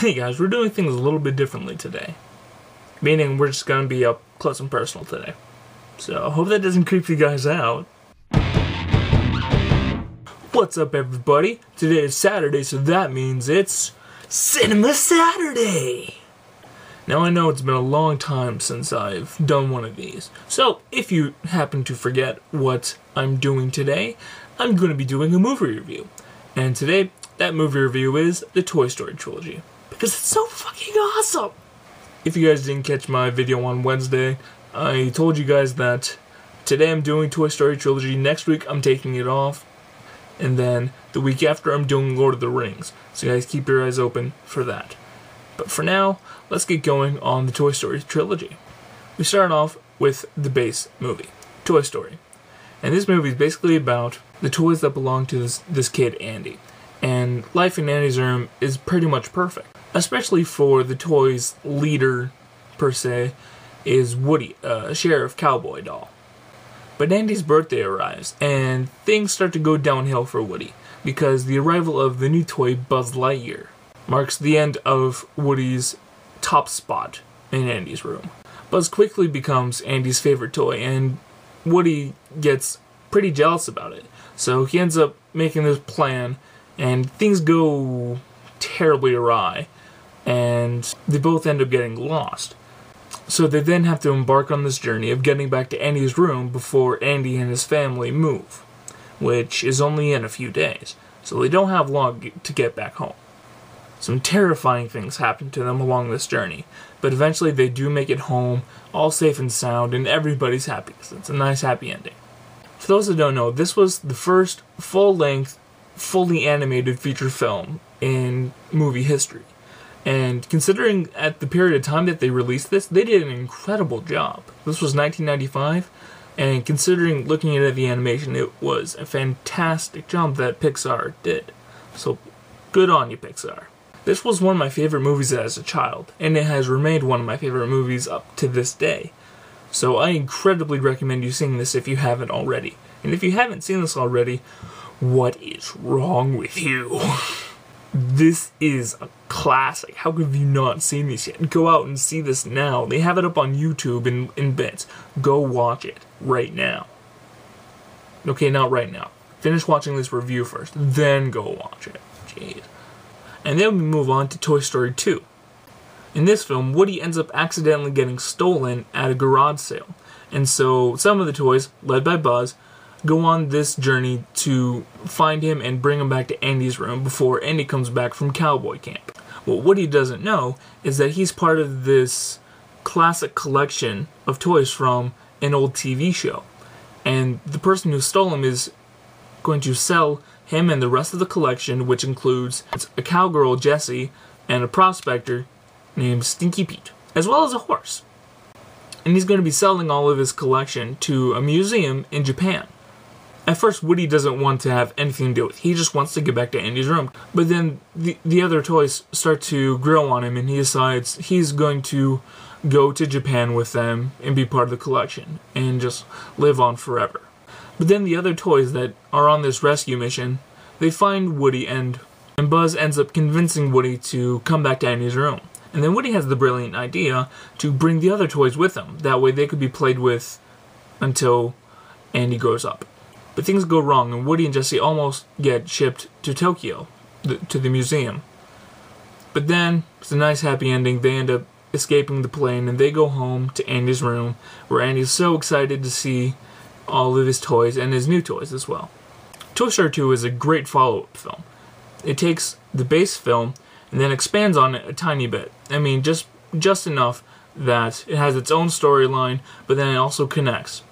Hey guys, we're doing things a little bit differently today. Meaning we're just going to be up close and personal today. So I hope that doesn't creep you guys out. What's up everybody? Today is Saturday, so that means it's Cinema Saturday! Now I know it's been a long time since I've done one of these. So if you happen to forget what I'm doing today, I'm going to be doing a movie review. And today, that movie review is the Toy Story trilogy. Because it's so fucking awesome! If you guys didn't catch my video on Wednesday, I told you guys that today I'm doing Toy Story trilogy, next week I'm taking it off, and then the week after I'm doing Lord of the Rings. So guys, keep your eyes open for that. But for now, let's get going on the Toy Story trilogy. We start off with the base movie, Toy Story. And this movie is basically about the toys that belong to this kid, Andy. And life in Andy's room is pretty much perfect. Especially for the toy's leader, per se, is Woody, a sheriff cowboy doll. But Andy's birthday arrives, and things start to go downhill for Woody, because the arrival of the new toy, Buzz Lightyear, marks the end of Woody's top spot in Andy's room. Buzz quickly becomes Andy's favorite toy, and Woody gets pretty jealous about it. So he ends up making this plan, and things go terribly awry, and they both end up getting lost. So they then have to embark on this journey of getting back to Andy's room before Andy and his family move, which is only in a few days, so they don't have long to get back home. Some terrifying things happen to them along this journey, but eventually they do make it home, all safe and sound, and everybody's happy, because it's a nice happy ending. For those that don't know, this was the first full-length, fully animated feature film in movie history. And considering at the period of time that they released this, they did an incredible job. This was 1995, and considering looking at the animation, it was a fantastic job that Pixar did. So, good on you, Pixar. This was one of my favorite movies as a child, and it has remained one of my favorite movies up to this day. So I incredibly recommend you seeing this if you haven't already. And if you haven't seen this already, what is wrong with you? This is a classic. How have you not seen this yet? Go out and see this now. They have it up on YouTube in bits. Go watch it right now. Okay, not right now. Finish watching this review first, then go watch it. Jeez. And then we move on to Toy Story 2. In this film, Woody ends up accidentally getting stolen at a garage sale. And so some of the toys, led by Buzz, go on this journey to find him and bring him back to Andy's room before Andy comes back from cowboy camp. What Woody doesn't know is that he's part of this classic collection of toys from an old TV show. And the person who stole him is going to sell him and the rest of the collection, which includes a cowgirl, Jessie, and a prospector named Stinky Pete, as well as a horse. And he's going to be selling all of his collection to a museum in Japan. At first, Woody doesn't want to have anything to do with it. He just wants to get back to Andy's room. But then the other toys start to grow on him, and he decides he's going to go to Japan with them and be part of the collection and just live on forever. But then the other toys that are on this rescue mission, they find Woody, and Buzz ends up convincing Woody to come back to Andy's room. And then Woody has the brilliant idea to bring the other toys with him. That way they could be played with until Andy grows up. But things go wrong, and Woody and Jessie almost get shipped to Tokyo, to the museum. But then, it's a nice happy ending. They end up escaping the plane, and they go home to Andy's room, where Andy's so excited to see all of his toys, and his new toys as well. Toy Story 2 is a great follow-up film. It takes the base film, and then expands on it a tiny bit. I mean, just enough that it has its own storyline, but then it also connects.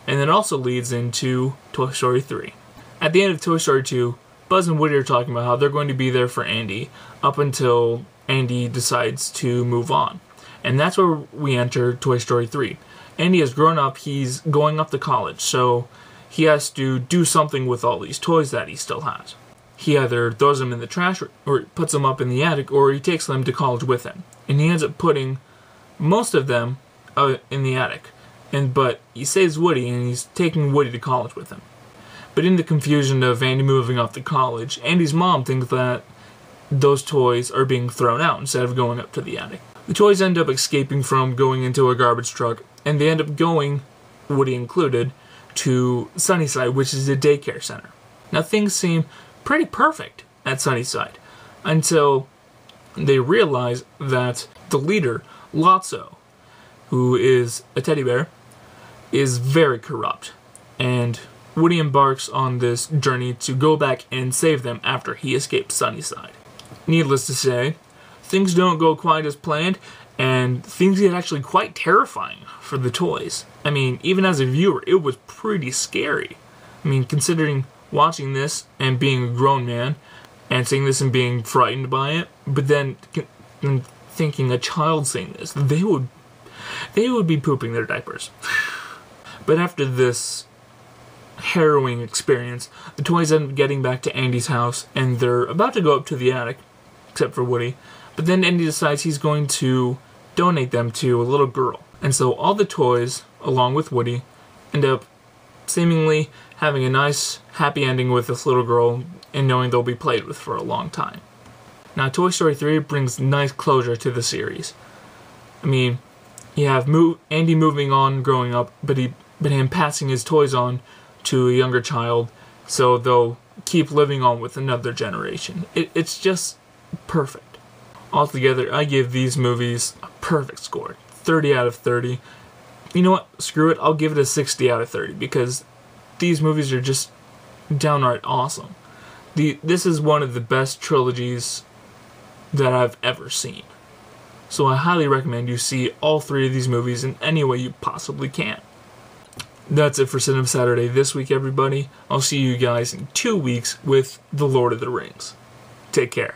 And it also leads into Toy Story 3. At the end of Toy Story 2, Buzz and Woody are talking about how they're going to be there for Andy up until Andy decides to move on. And that's where we enter Toy Story 3. Andy has grown up, he's going off to college, so he has to do something with all these toys that he still has. He either throws them in the trash or puts them up in the attic, or he takes them to college with him. And he ends up putting most of them in the attic. But he saves Woody, and he's taking Woody to college with him. But in the confusion of Andy moving off to college, Andy's mom thinks that those toys are being thrown out instead of going up to the attic. The toys end up escaping from going into a garbage truck, and they end up going, Woody included, to Sunnyside, which is a daycare center. Now things seem pretty perfect at Sunnyside until they realize that the leader, Lotso, who is a teddy bear, is very corrupt, and Woody embarks on this journey to go back and save them after he escapes Sunnyside. Needless to say, things don't go quite as planned, and things get actually quite terrifying for the toys. I mean, even as a viewer, it was pretty scary. I mean, considering watching this and being a grown man, and seeing this and being frightened by it, but then thinking a child seeing this, they would be pooping their diapers. But after this harrowing experience, the toys end up getting back to Andy's house, and they're about to go up to the attic, except for Woody. But then Andy decides he's going to donate them to a little girl. And so all the toys, along with Woody, end up seemingly having a nice, happy ending with this little girl and knowing they'll be played with for a long time. Now, Toy Story 3 brings nice closure to the series. I mean, you have Andy moving on, growing up, but him passing his toys on to a younger child, so they'll keep living on with another generation. It's just perfect. Altogether, I give these movies a perfect score. 30 out of 30. You know what? Screw it. I'll give it a 60 out of 30 because these movies are just downright awesome. This is one of the best trilogies that I've ever seen. So I highly recommend you see all three of these movies in any way you possibly can. That's it for Cinema Saturday this week, everybody. I'll see you guys in 2 weeks with The Lord of the Rings. Take care.